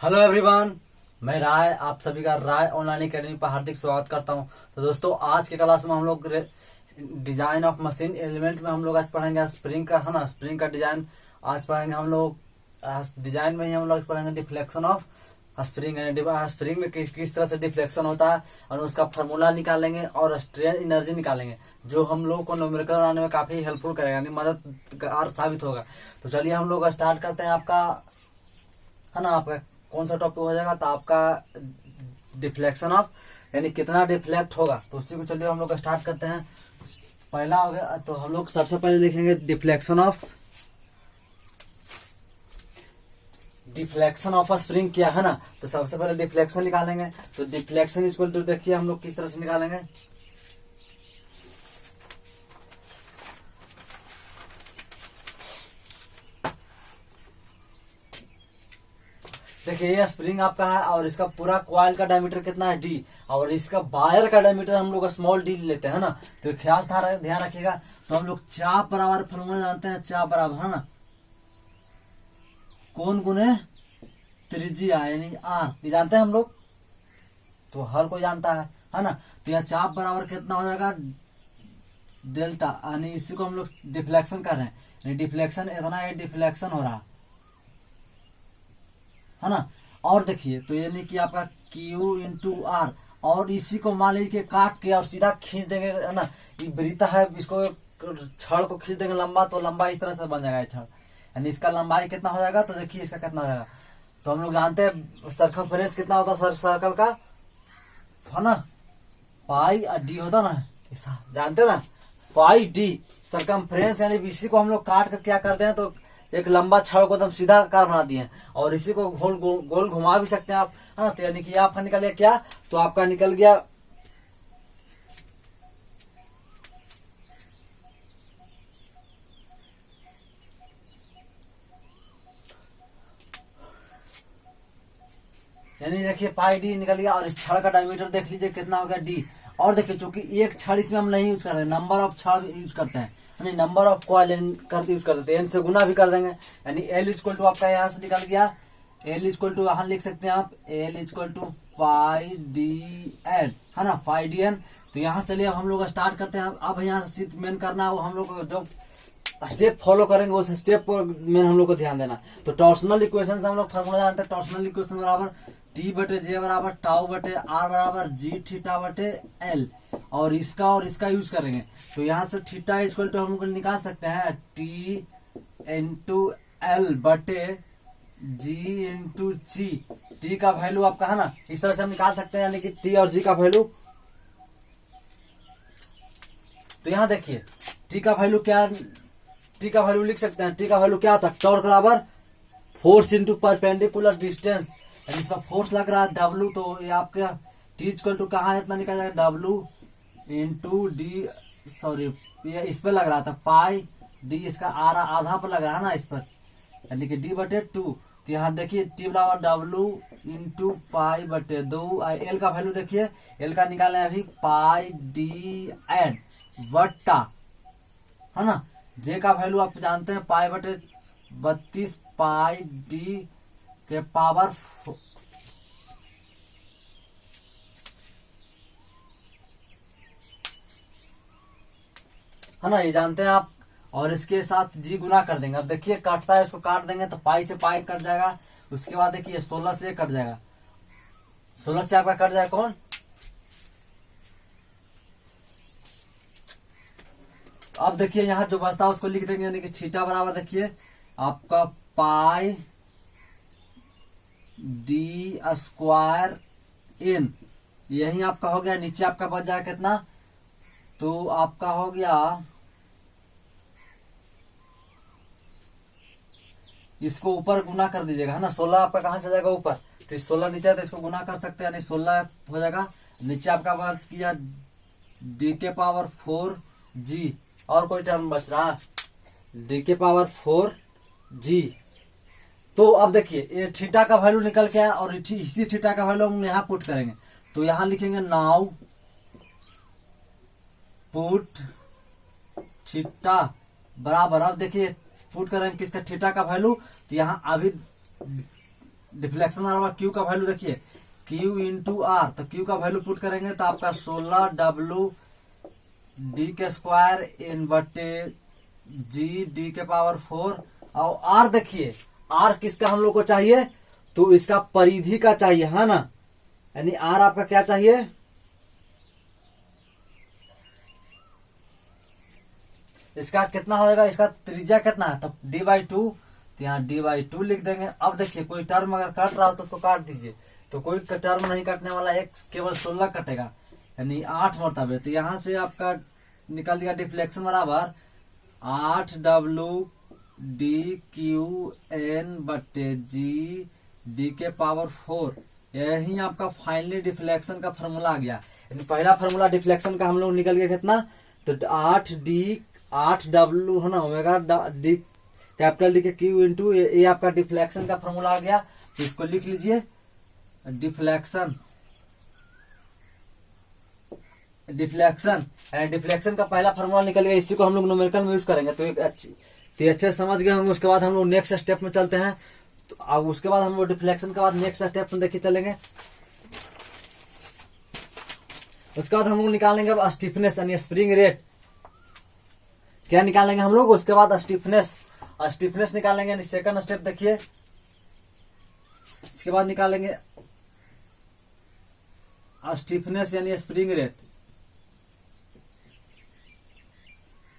Hello everyone, मैं राय आप सभी का राय ऑनलाइन एकेडमी पर हार्दिक स्वागत करता हूं। तो दोस्तों, आज के क्लास में हम लोग डिजाइन ऑफ मशीन एलिमेंट में हम लोग आज पढ़ेंगे स्प्रिंग का, है ना। स्प्रिंग का डिजाइन आज पढ़ेंगे हम लोग। डिजाइन में ही हम लोग पढ़ेंगे डिफ्लेक्शन ऑफ स्प्रिंग। स्प्रिंग में किस तरह से डिफ्लेक्शन होता है और उसका फार्मूला निकालेंगे और स्ट्रेन एनर्जी निकालेंगे, जो हम लोग को न्यूमेरिकल बनाने में काफी हेल्पफुल करेगा, यानी मददगार साबित होगा। तो चलिए हम लोग स्टार्ट करते हैं। आपका है ना, आपका कौन सा टॉपिक हो जाएगा, तो आपका डिफ्लेक्शन ऑफ, यानी कितना डिफ्लेक्ट होगा। तो उसी को चलिए हम लोग स्टार्ट करते हैं। पहला हो गया, तो हम लोग सबसे पहले लिखेंगे डिफ्लेक्शन ऑफ स्प्रिंग क्या है ना। तो सबसे पहले डिफ्लेक्शन निकालेंगे। तो डिफ्लेक्शन इक्वल टू, देखिए हम लोग किस तरह से निकालेंगे। देखिए ये स्प्रिंग आपका है और इसका पूरा कॉइल का डायमीटर कितना है, डी, और इसका वायर का डायमीटर हम लोग स्मॉल डी लेते हैं ना। तो खास ध्यान रखिएगा। तो हम लोग चाप बराबर फॉर्मूला जानते हैं, चाप बराबर, है ना, कोण गुने त्रिज्या यानी आर, ये जानते हैं हम लोग। तो हर कोई जानता है ना। तो यहाँ चाप बराबर कितना हो जाएगा, डेल्टा, यानी इसी को हम लोग डिफ्लेक्शन कर रहे हैं, यानी डिफ्लेक्शन इतना, ये डिफ्लेक्शन हो रहा है ना। और देखिए, तो यानी कि आपका Q इंटू आर, और इसी को मान लीजिए काट के और सीधा खींच देंगे, है ना। ये वृत्त है, इसको छड़ को खींच देंगे लंबा, तो लंबा इस तरह से बन जाएगा छड़, यानी इसका लंबाई कितना हो जाएगा। तो देखिए इसका कितना हो जाएगा। तो हम लोग जानते हैं सर्कमफ्रेंस कितना होता है सर्कल का, है ना, पाई और डी होता ना, जानते हो ना, पाई डी सर्कमफ्रेंस। यानी इसी को हम लोग काट कर क्या करते हैं, तो एक लंबा छड़ को एकदम सीधा आकार बना दिए, और इसी को गोल घुमा भी सकते हैं आप, है ना। तो यानी कि आपका निकल गया क्या, तो आपका निकल गया यानी देखिए पाई डी निकल गया। और इस छड़ का डायमीटर देख लीजिए कितना हो गया, डी। और देखिए चूंकि एक छड़ इसमें हम नहीं यूज करते, नंबर ऑफ छड़ यूज करते हैं, यानी नंबर ऑफ कॉइल यूज करते हैं, एन से गुना भी कर देंगे, यानी एल इक्वल टू आपका यहाँ से निकल गया, एल इक्वल टू यहाँ लिख सकते हैं आप, L equal to pi D N, है ना, फाई डी एन। तो यहाँ चलिए अब हम लोग स्टार्ट करते हैं। अब यहाँ से मेन करना है, वो हम लोग जो स्टेप फॉलो करेंगे उस स्टेप पर मेन हम लोग को ध्यान देना। तो टॉर्सनल इक्वेशन से हम लोग फॉर्मूला जानते हैं, टॉर्सनल इक्वेशन बराबर टी बटे जे बराबर टाउ बटे आर बराबर जी थीटा बटे एल, और इसका यूज करेंगे। तो यहाँ से थीटा इक्वल टू हम लोग निकाल सकते हैं टी इंटू एल बटे जी इंटू जी। टी का वैल्यू आपका, है ना, इस तरह से हम निकाल सकते हैं, यानी कि टी और जी का वैल्यू। तो यहाँ देखिए टी का वैल्यू क्या, टी का वैल्यू लिख सकते हैं। टी का वैल्यू क्या होता है, टॉर्क बराबर फोर्स इंटू परपेंडिकुलर डिस्टेंस, इसका फोर्स लग रहा है डब्लू। तो ये आपका टी इक्वल टू कहाँ इतना निकल जाएगा, डब्लू इंटू डी, सॉरी ये इस पे लग रहा था पाई डी, इसका आधा पर लग रहा है ना इस पर, यानी कि डी बटे टू। तो यहाँ देखिए टी बराबर डब्लू इंटू पाई बटे दो। एल का वैल्यू देखिए, एल का निकाले अभी पाई डी एन बट्टा, है ना, जे का वैल्यू आप जानते हैं पाई बटे 32 पाई डी के पावर, है ना, ये जानते हैं आप। और इसके साथ जी गुना कर देंगे। अब देखिए काटता है, इसको काट देंगे तो पाई से पाई कट जाएगा। उसके बाद देखिए 16 से कट जाएगा, 16 से आपका कट जाएगा कौन। अब देखिए यहाँ जो बचता है उसको लिख देंगे, यानी कि थीटा बराबर देखिए आपका पाई डी स्क्वायर इन, यही आपका हो गया। नीचे आपका बच जाएगा कितना, तो आपका हो गया, इसको ऊपर गुना कर दीजिएगा, है ना। 16 आपका कहाँ चला जाएगा ऊपर, तो 16 नीचे है, तो इसको गुना कर सकते हैं, यानी 16 हो जाएगा। नीचे आपका बात किया डी के पावर 4 जी, और कोई टर्म बच रहा है, डी के पावर 4 जी। तो अब देखिए ये थीटा का वैल्यू निकल के आया, और इसी थीटा का वैल्यू हम यहाँ पुट करेंगे। तो यहाँ लिखेंगे नाउ पुट थीटा बराबर, अब देखिए पुट करेंगे किसका, थीटा का वैल्यू। तो यहाँ अभी डिफ्लेक्शन बराबर क्यू का वैल्यू देखिए क्यू इंटू आर, तो क्यू का वैल्यू पुट करेंगे तो आपका 16 डी के स्क्वायर इन बटे जी डी के पावर 4। और आर देखिए आर किसका हम लोग को चाहिए, तो इसका परिधि का चाहिए है ना, यानी आर आपका क्या चाहिए, इसका कितना होगा, इसका त्रिज्या कितना है, तब d/2, तो यहाँ d/2 लिख देंगे। अब देखिए कोई टर्म अगर काट रहा हो तो उसको काट दीजिए, तो कोई टर्म नहीं कटने वाला, एक केवल 16 कटेगा यानी 8 मरतबे। तो यहाँ से आपका निकल गया डिफ्लेक्शन बराबर 8w/d/q/n बटे जी डी के पावर 4। यही आपका फाइनली डिफ्लेक्शन का फॉर्मूला आ गया। पहला फॉर्मूला डिफ्लेक्शन का हम लोग निकल गया कितना, तो 8w है ना ओमेगा डी कैपिटल डी के क्यू इंटू ये आपका डिफ्लेक्शन का फॉर्मूला आ गया। तो इसको लिख लीजिए डिफ्लेक्शन डिफ्लेक्शन का पहला फॉर्मूला निकल गया, इसी को हम लोग न्यूमेरिकल में यूज करेंगे। तो अच्छे समझ गए होंगे। उसके बाद हम लोग नेक्स्ट स्टेप में चलते हैं। तो अब उसके बाद हम लोग डिफ्लेक्शन के बाद नेक्स्ट स्टेप में देखिए चलेंगे। उसके बाद हम लोग निकालेंगे अब स्टिफनेस यानी स्प्रिंग रेट। क्या निकालेंगे हम लोग, उसके बाद स्टिफनेस निकालेंगे यानी सेकंड स्टेप देखिए। इसके बाद निकालेंगे स्टिफनेस यानी स्प्रिंग रेट।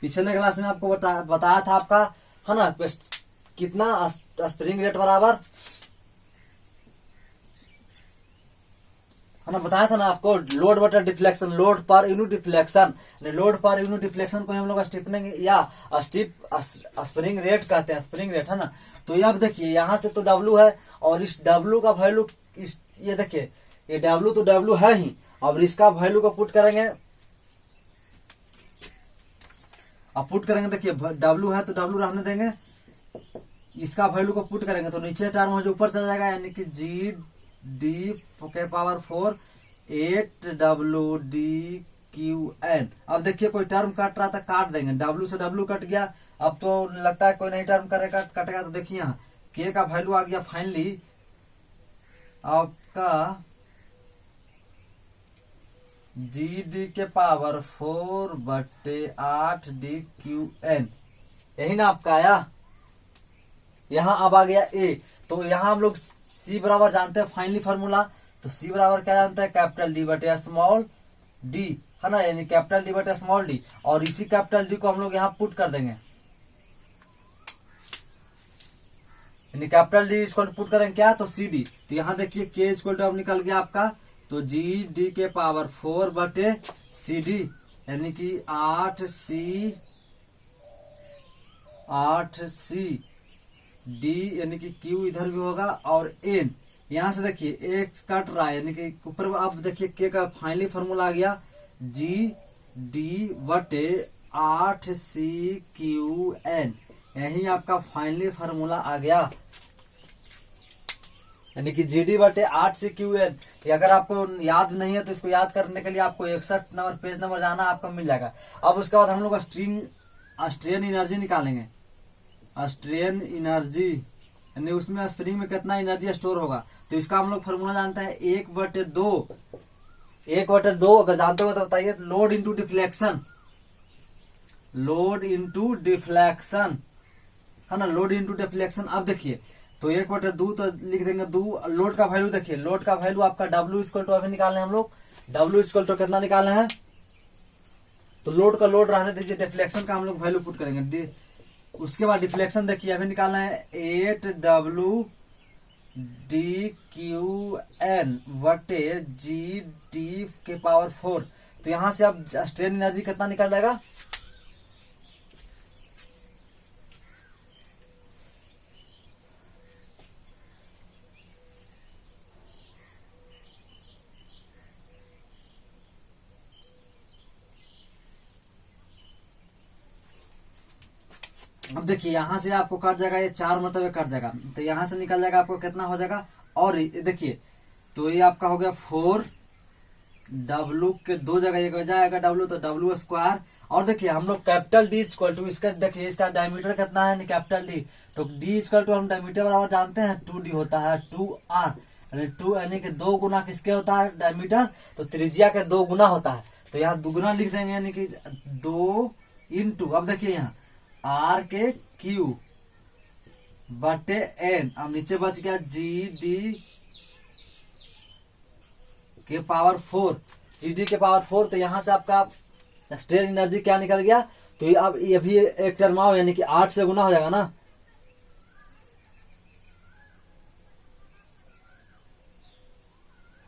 पिछले क्लास में आपको बताया था आपका है ना कितना स्प्रिंग रेट बराबर है ना, बताया था ना आपको लोड बटा deflection, load per unit deflection. Load per unit deflection को हम लोग स्टिफनिंग या स्प्रिंग रेट कहते हैं, स्प्रिंग रेट है ना। तो ये अब देखिए यहाँ से तो डब्लू है और इस डब्लू का वैल्यू ये देखिए ये डब्लू तो डब्लू है ही, अब इसका वैल्यू को पुट करेंगे। अब पुट करेंगे देखिए डब्लू है तो डब्लू रहने देंगे, इसका वैल्यू को पुट करेंगे तो नीचे टर्म जो ऊपर चला जाएगा यानी कि जी डी के पावर 4 8w/d/q/n। अब देखिए कोई टर्म कट रहा था काट देंगे, डब्लू से डब्लू कट गया। अब तो लगता है कोई नहीं टर्म कटेगा। तो देखिए यहाँ के का वैल्यू आ गया फाइनली आपका जी डी के पावर 4/8d/q/n। यही ना आपका आया। यहाँ अब आ गया ए। तो यहाँ हम लोग सी बराबर जानते हैं फाइनली फॉर्मूला। तो सी बराबर क्या जानते हैं, कैपिटल डी बटे स्मॉल डी है ना, यानी कैपिटल डी बटे स्मॉल डी। और इसी कैपिटल डी को हम लोग यहाँ पुट कर देंगे, यानी कैपिटल डी इसको पुट करेंगे क्या, तो सी डी। तो यहाँ देखिए के इक्वल टू अब निकल गया आपका तो जी डी के पावर 4 बटे सी डी यानी कि 8c डी यानी कि क्यू इधर भी होगा और एन यहां से देखिए एक्स कट रहा है यानी कि ऊपर। अब देखिए के का फाइनली फॉर्मूला आ गया जी डी बटे 8c/q/n। यही आपका फाइनली फॉर्मूला आ गया यानी कि जी डी बटे 8c/q/n। अगर आपको याद नहीं है तो इसको याद करने के लिए आपको 61 नंबर पेज नंबर जाना, आपको मिल जाएगा। अब उसके बाद हम लोग स्ट्रेन एनर्जी निकालेंगे। स्ट्रेन एनर्जी यानी उसमें स्प्रिंग में कितना एनर्जी स्टोर होगा। तो इसका हम लोग फॉर्मूला जानते हैं 1/2 अगर जानते हो तो बताइए। लोड इंटू डिफ्लेक्शन है ना, लोड इंटू डिफ्लेक्शन। अब देखिए तो 1/2 तो लिख देंगे 2। लोड का वैल्यू देखिए, लोड का वैल्यू आपका डब्ल्यू इक्वल टू अभी निकालना है हम लोग। डब्ल्यू इक्वल टू कितना निकालना है, तो लोड का लोड रहने दीजिए, डिफ्लेक्शन का हम लोग वैल्यू पुट करेंगे। उसके बाद डिफ्लेक्शन देखिए अभी निकालना है 8w/d/q/n बटे जी डी के पावर 4। तो यहां से अब स्ट्रेन एनर्जी कितना निकल जाएगा, अब देखिए यहां से आपको कट जाएगा, ये 4 मतलब कट जाएगा। तो यहां से निकल जाएगा आपको कितना हो जाएगा। और देखिए तो ये आपका हो गया 4 डब्लू के दो जगह एक हो जाएगा डब्लू, तो डब्लू स्क्वायर। और देखिए हम लोग कैपिटल डी इक्वल टू, इसका देखिए इसका डायमीटर कितना है कैपिटल डी, तो डी इक्वल टू हम डायमीटर बराबर जानते हैं 2d होता है 2r, यानी 2 यानी कि 2 गुना किसके होता है डायमीटर, तो त्रिज्या के 2 गुना होता है, तो यहाँ दुगुना लिख देंगे यानी कि 2 इंटू, अब देखिए यहाँ आर के क्यू बटे एन, अब नीचे बच गया जी डी के पावर 4, जीडी के पावर 4, तो यहां से आपका स्ट्रेन एनर्जी क्या निकल गया, तो ये अब ये भी एक टर्म आओ यानी कि 8 से गुना हो जाएगा ना,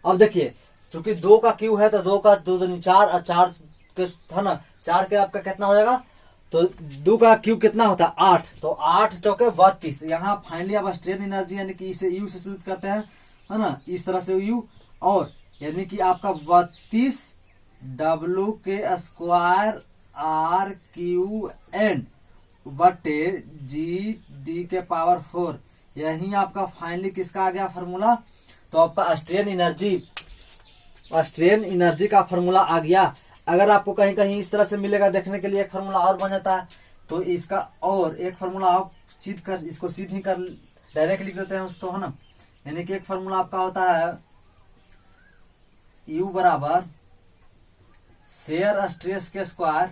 अब देखिए चूंकि 2 का क्यू है तो 2 का 2 दूनी 4 और 4 के था ना, 4 के आपका कितना हो जाएगा, तो 2 का क्यू कितना होता है 8, तो 8 चौके 32, यहाँ फाइनली आप स्ट्रेन एनर्जी यानी कि इसे यू से सूचित करते हैं, है ना, इस तरह से यू, और यानी कि आपका 32 डब्लू के स्क्वायर आर क्यू एन बटे जी डी के पावर 4, यही आपका फाइनली किसका आ गया फार्मूला, तो आपका स्ट्रेन एनर्जी का फार्मूला आ गया। अगर आपको कहीं कहीं इस तरह से मिलेगा देखने के लिए एक फार्मूला और बन जाता है, तो इसका और एक फार्मूला आप सीध कर इसको सीधी कर डायरेक्ट लिख देते हैं उसको, है ना, यानी कि एक फार्मूला आपका होता है U बराबर शेयर स्ट्रेस के स्क्वायर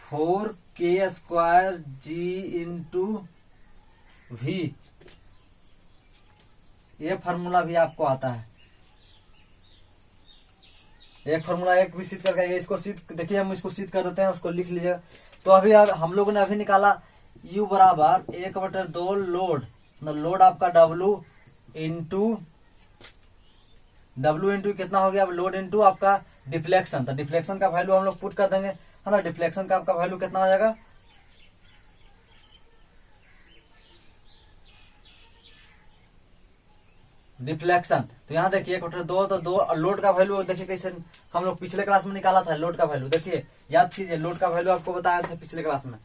फोर के स्क्वायर जी इंटू वी, ये फार्मूला भी आपको आता है। एक फार्मूला एक भी सिद्ध करके इसको सिद्ध, देखिए हम इसको सिद्ध कर देते हैं, उसको लिख लीजिएगा। तो अभी हम लोगों ने अभी निकाला U बराबर 1/2 लोड, लोड आपका W इंटू कितना हो गया, अब लोड इंटू आपका डिफ्लेक्शन, तो डिफ्लेक्शन का वैल्यू हम लोग पुट कर देंगे, है ना, डिफ्लेक्शन का आपका वैल्यू कितना हो जाएगा, डिफ्लेक्शन, तो यहाँ देखिए 1/2, तो 2 लोड का वैल्यू देखिए कैसे हम लोग पिछले क्लास में निकाला था, लोड का वैल्यू देखिए याद कीजिए, लोड का वैल्यू आपको बताया था पिछले क्लास में,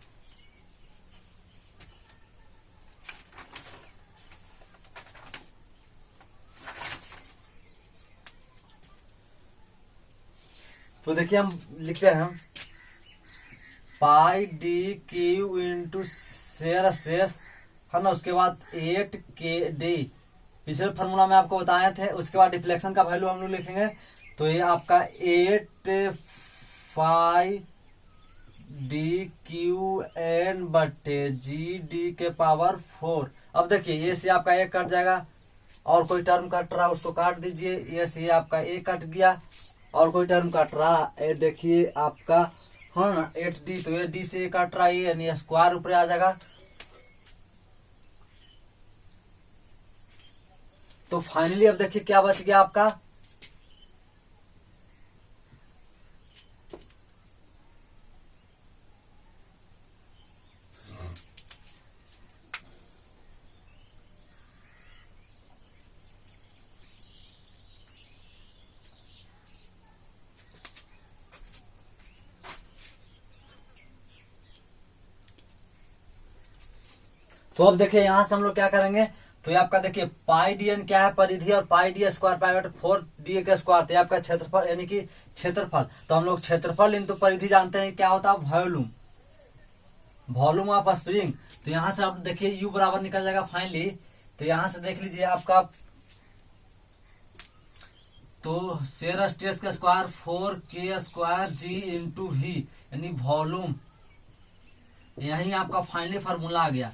तो देखिए हम लिखते हैं pi D Q into share stress, है ना, उसके बाद 8 के डी, पिछले फार्मूला में आपको बताए थे, उसके बाद डिफ्लेक्शन का वैल्यू हम लोग लिखेंगे, तो ये आपका 8 फाई डी क्यू एन बटे जी डी के पावर 4। अब देखिए ये से आपका एक कट जाएगा, और कोई टर्म कट रहा उसको काट दीजिए, ये से आपका एक कट गया, और कोई टर्म कट रहा, ये देखिए आपका है ना 8d, तो ये d से कट रहा है यानी स्क्वायर ऊपर आ जाएगा, तो फाइनली अब देखिए क्या बच गया आपका, तो अब देखिए यहां से हम लोग क्या करेंगे, तो ये आपका देखिए पाई डी एन क्या है परिधि, और पाई डी स्क्वायर पाई 4 डी के स्क्वायर, तो ये आपका क्षेत्रफल यानी कि क्षेत्रफल, तो हम लोग क्षेत्रफल इंटू परिधि जानते हैं क्या होता है वॉल्यूम ऑफ स्प्रिंग, तो यहां से आप देखिए यू बराबर निकल जाएगा फाइनली, तो यहां से देख लीजिए आपका, तो शेयर स्ट्रेस का स्क्वायर 4 के स्क्वायर जी इंटू वी यानी वॉल्यूम, यही आपका फाइनली फार्मूला आ गया।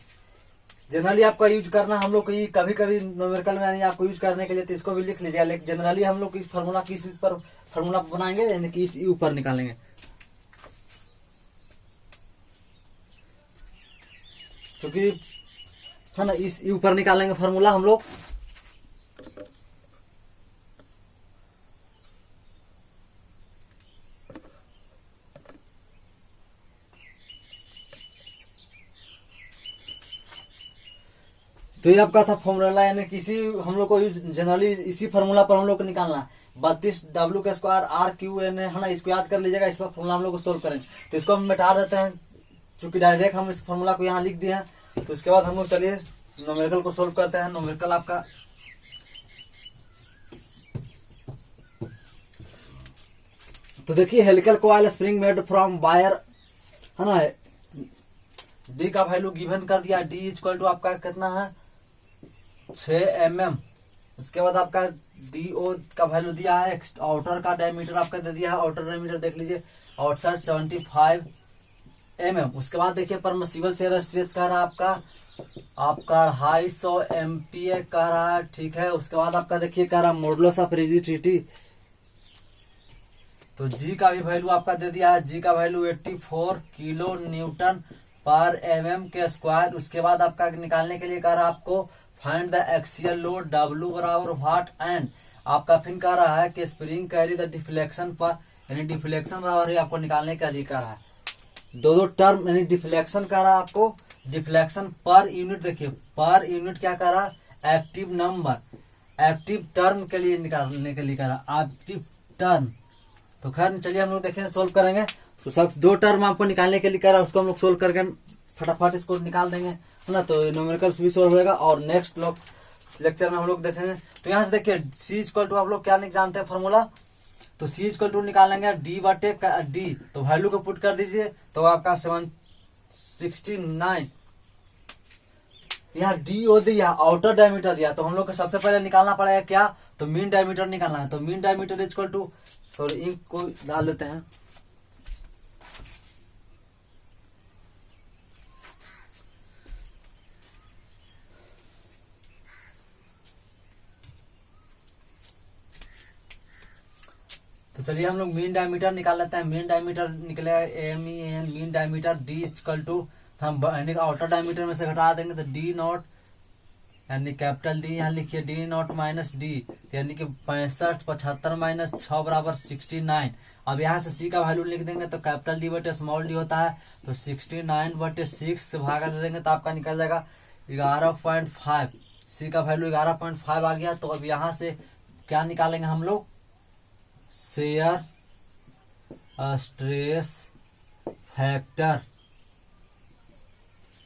जनरली आपका यूज करना हम लोग को कभी कभी न्यूमेरिकल में यानी आपको यूज करने के लिए, तो इसको भी लिख लीजिएगा, लेकिन जनरली हम लोग इस फार्मूला किस पर फार्मूला बनाएंगे यानी कि इस यू पर निकालेंगे, क्योंकि है ना इस यू पर निकालेंगे फार्मूला हम लोग। तो ये आपका था फॉर्मूला, यानी किसी हम लोग को जनरली इसी फार्मूला पर हम लोग को निकालना 32 डब्ल्यू का स्क्वायर आर क्यू एन है ना, इसको याद कर लीजिएगा, इस पर फॉर्मूला हम लोग को सोल्व करेंगे, तो इसको हम मिटा देते हैं, चूंकि डायरेक्ट हम इस फार्मूला को यहाँ लिख दिए हैं, तो उसके बाद हम लोग चलिए न्यूमेरिकल को सोल्व करते हैं। न्यूमेरिकल आपका तो देखिए helical coil spring made from wire है ना, डी का वैल्यू गिवन कर दिया, डी इक्वल टू आपका कितना है 6 mm। उसके बाद आपका डीओ का वैल्यू दिया है, आउटर का डायमीटर आपका दे दिया है, आउटर डायमीटर देख लीजिए आउटसाइड 75 mm। उसके बाद देखिए परमिसिबल शेयर स्ट्रेस कह रहा है आपका 250 MPa कह रहा है, ठीक है। उसके बाद आपका देखिए कह रहा है मॉडुलस ऑफ रिजिडिटी, तो जी का भी वैल्यू आपका दे दिया है, जी का वैल्यू 84 किलो न्यूटन पर mm के स्क्वायर। उसके बाद आपका निकालने के लिए कह रहा है आपको find the axial load W बराबर व्हाट एंड आपका फिर कह रहा है कि स्प्रिंग कैरी द डिफ्लेक्शन पर, यानी डिफ्लेक्शन बराबर ही आपको निकालने का अधिकार है। दो टर्म यानी डिफ्लेक्शन कह रहा है आपको, डिफ्लेक्शन पर यूनिट, देखिए पर यूनिट क्या कह रहा है एक्टिव नंबर, एक्टिव टर्म के लिए निकालने के लिए कह रहा है एक्टिव टर्म। तो खैर चलिए हम लोग देखें सोल्व करेंगे। तो सब दो टर्म आपको निकालने के लिए कह रहा है, उसको हम लोग सोल्व करके फटाफट इसको निकाल देंगे है ना। तो न्यूमेरिकल्स भी सोल्व होगा और नेक्स्ट लेक्चर में हम लोग देखेंगे। तो यहाँ से देखिए सी इक्वल टू आप लोग क्या जानते हैं फॉर्मूला, तो सी इक्वल टू निकालेंगे डी बटे डी, तो वैल्यू को पुट कर दीजिए तो आपका 769। यहाँ डी ओ दिया, आउटर डायमीटर दिया, तो हम लोग को सबसे पहले निकालना पड़ेगा क्या, तो मीन डायमीटर निकालना है। तो mean diameter equal to, sorry ink को डाल देते हैं, तो चलिए हम लोग मीन डायमीटर निकाल लेते हैं। मीन डायमीटर निकलेगा MEN mean diameter D equal to, हम आउटर डायमीटर में से घटा देंगे तो डी नॉट यानी कैपिटल डी, यहाँ लिखिए डी नॉट माइनस डी, यानी कि 65 75 माइनस 6 बराबर 69। अब यहाँ से सी का वैल्यू लिख देंगे तो कैपिटल डी बटे स्मॉल डी होता है, तो 69 बटे 6 से भागा दे देंगे तो आपका निकल जाएगा 11.5। सी का वैल्यू 11.5 आ गया। तो अब यहाँ से क्या निकालेंगे हम लोग, शेयर स्ट्रेस फैक्टर,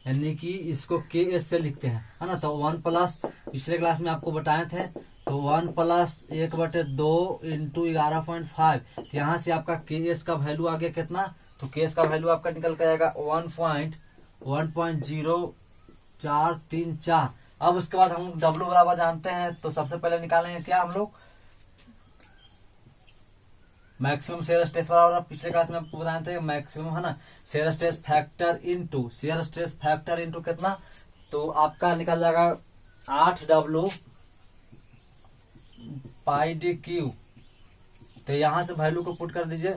यानी कि इसको KS से लिखते हैं है ना। तो 1 प्लस, पिछले क्लास में आपको बताए थे, तो 1 प्लस 1/2 इंटू 11.5। तो यहाँ से आपका KS का वैल्यू आ गया कितना, तो KS का वैल्यू आपका निकल कर आएगा 1.0434। अब उसके बाद हम W बराबर जानते हैं, तो सबसे पहले निकालेंगे क्या हम लोग, मैक्सिमम शेयर स्ट्रेस बराबर, पिछले क्लास में आपको बताए थे मैक्सिमम है ना, shear stress factor into share stress factor into कितना, तो आपका निकल जाएगा 8W पाई डी क्यू। तो यहां से वैल्यू को पुट कर दीजिए,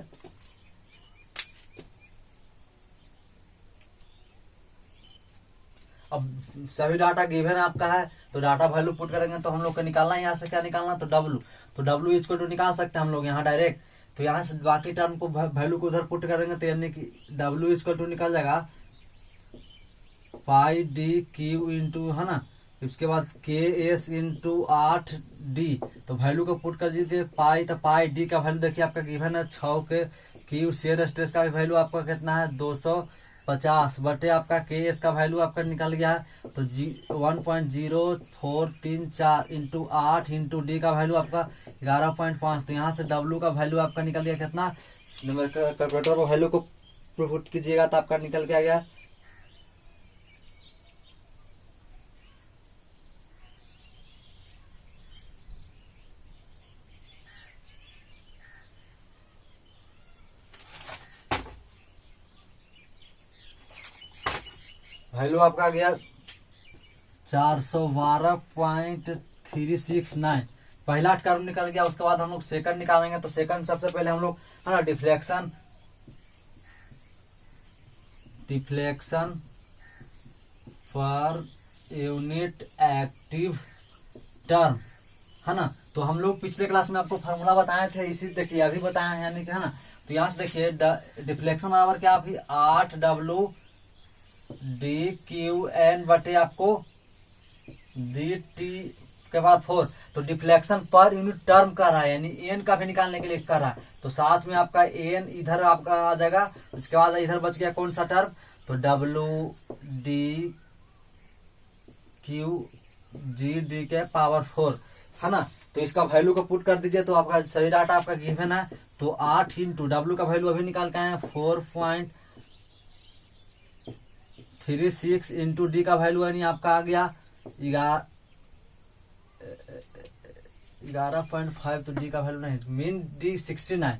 अब सभी डाटा गिवन आपका है, तो डाटा वैल्यू पुट करेंगे तो हम लोग को निकालना है यहाँ से क्या निकालना, तो W, तो W इक्वल टू निकाल सकते हैं हम लोग यहाँ डायरेक्ट। तो यहाँ से बाकी टर्म को वैल्यू को उधर पुट करेंगे तो यानी कि W इक्वल टू निकल जाएगा पाई डी क्यू इंटू है ना, उसके बाद KS इंटू 8D। तो वैल्यू को पुट कर दीजिए पाई, तो पाई डी का वैल्यू देखिए आपका गिवन है 6 के क्यू, शेयर स्ट्रेस का भी वैल्यू आपका कितना है 250 बटे आपका KS का वैल्यू आपका निकल गया है, तो 1.0434 इंटू 8 इंटू डी का वैल्यू आपका 11.5। तो यहाँ से W का वैल्यू आपका निकल गया कितना, कैलकुलेटर पर वैल्यू को पुट कीजिएगा तो आपका निकल के आ गया वैल्यू आपका आ गया 412.369। पहला टर्म निकल गया। उसके बाद हम लोग सेकंड निकालेंगे, तो सेकंड सबसे पहले हम लोग है ना deflection per unit active term है ना। तो हम लोग पिछले क्लास में आपको फार्मूला बताए थे, इसी देखिए अभी बताए हैं यानी कि है ना। तो यहाँ से देखिए डिफ्लेक्शन बराबर क्या, अभी 8W डी क्यू एन बटे आपको DT के बाद 4। तो डिफ्लेक्शन पर यूनिट टर्म कर रहा है, यानी एन का भी निकालने के लिए कर रहा है, तो साथ में आपका एन इधर आपका आ जाएगा। उसके बाद इधर बच गया कौन सा टर्म, तो W D Q G D के पावर 4 है ना। तो इसका वैल्यू को पुट कर दीजिए तो आपका सभी डाटा आपका गिवन है। तो 8 इंटू डब्ल्यू का वैल्यू अभी निकाल के आए 4.36 इंटू डी का वैल्यू है नहीं आपका आ गया 11.5। तो डी का वैल्यू नहीं, मीन डी 69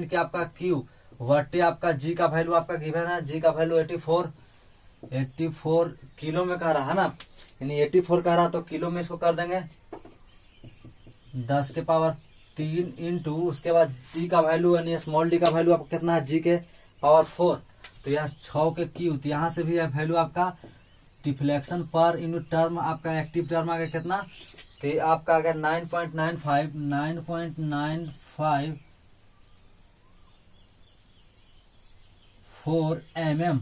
के आपका क्यू वटे आपका जी का वैल्यू आपका गिवन है। जी का वैल्यू 84 किलो में कह रहा है ना, यानी 84 कह रहा तो किलो में इसको कर देंगे 10 के पावर 3 इंटू उसके बाद डी का वैल्यू यानी स्मॉल डी का वैल्यू आपका कितना है जी के पावर 4। तो यहाँ 6 के क्यू, तो यहाँ से भी है वैल्यू आपका डिफ्लेक्शन पर यूनिट टर्म आपका एक्टिव टर्म आ गया कितना, तो ये आपका आ गया 9.95 mm,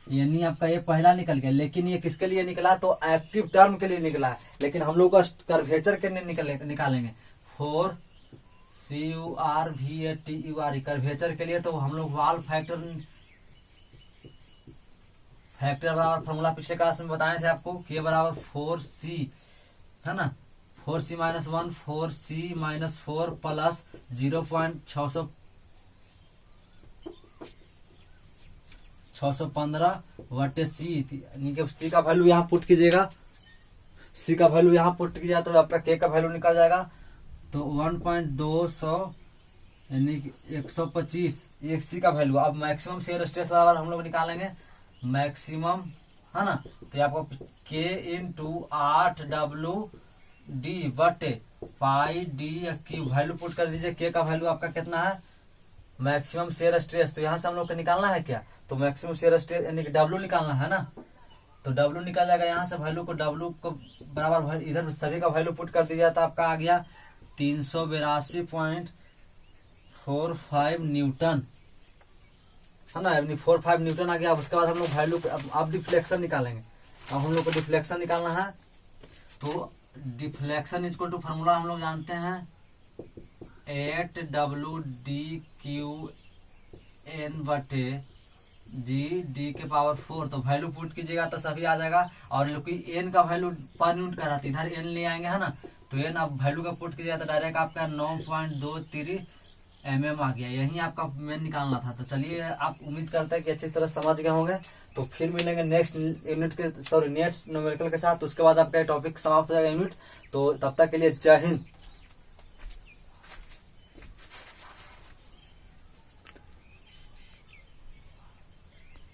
यानी आपका ये पहला निकल गया। लेकिन ये किसके लिए निकला, तो एक्टिव टर्म के लिए निकला है। लेकिन हम लोग कर्वेचर के लिए निकालेंगे 4 CURVATURE कर्वेचर के लिए। तो हम लोग वाल फैक्टर बराबर फॉर्मूला पिछले क्लास में बताए थे आपको कि ये बराबर 4C है ना, 4C - 1 4C - 4 प्लस 0.615 वटे सी, यानी कि सी का वैल्यू यहाँ पुट कीजिएगा। सी का वैल्यू यहाँ पुट किया तो आपका के का वैल्यू निकल जाएगा। तो 1.200 यानी 125 एक सी का वैल्यू। अब मैक्सिमम शेयर स्ट्रेस बराबर हम लोग निकालेंगे मैक्सिमम है ना, तो आपको के इंटू 8W डी बटे पाई डी की वैल्यू पुट कर दीजिए। के का वैल्यू आपका कितना है मैक्सिमम शेयर स्ट्रेस, तो यहाँ से हम लोग को निकालना है क्या, तो मैक्सिमम शेयर स्ट्रेस यानी कि डब्ल्यू निकालना है ना। तो डब्ल्यू निकाल जाएगा यहाँ से वैल्यू को, डब्ल्यू को बराबर इधर सभी का वैल्यू पुट कर दीजिए तो आपका आ गया 382.45 न्यूटन है ना, यानी 45 न्यूटन आ गया। उसके बाद हम लोग वैल्यू अब डिफ्लेक्शन निकालेंगे। अब हम लोग को डिफ्लेक्शन निकालना है। तो डिफ्लेक्शन इक्वल टू फॉर्मूला हम लोग जानते हैं 8WDQN बटे जी डी के पावर 4। तो वैल्यू पुट कीजिएगा तो सभी आ जाएगा। और क्योंकि एन का वैल्यू पर यूनिट का रहता है, इधर एन ले आएंगे है ना, तो एन आप वैल्यू का पुट कीजिएगा तो डायरेक्ट आपका 9.23 mm आ गया। यही आपका मेन निकालना था। तो चलिए आप उम्मीद करते हैं कि अच्छी तरह समझ गए होंगे। तो फिर मिलेंगे नेक्स्ट यूनिट के नेक्स्ट न्यूमेरिकल के साथ। उसके बाद आपका टॉपिक समाप्त हो जाएगा यूनिट। तो तब तक के लिए जय हिंद।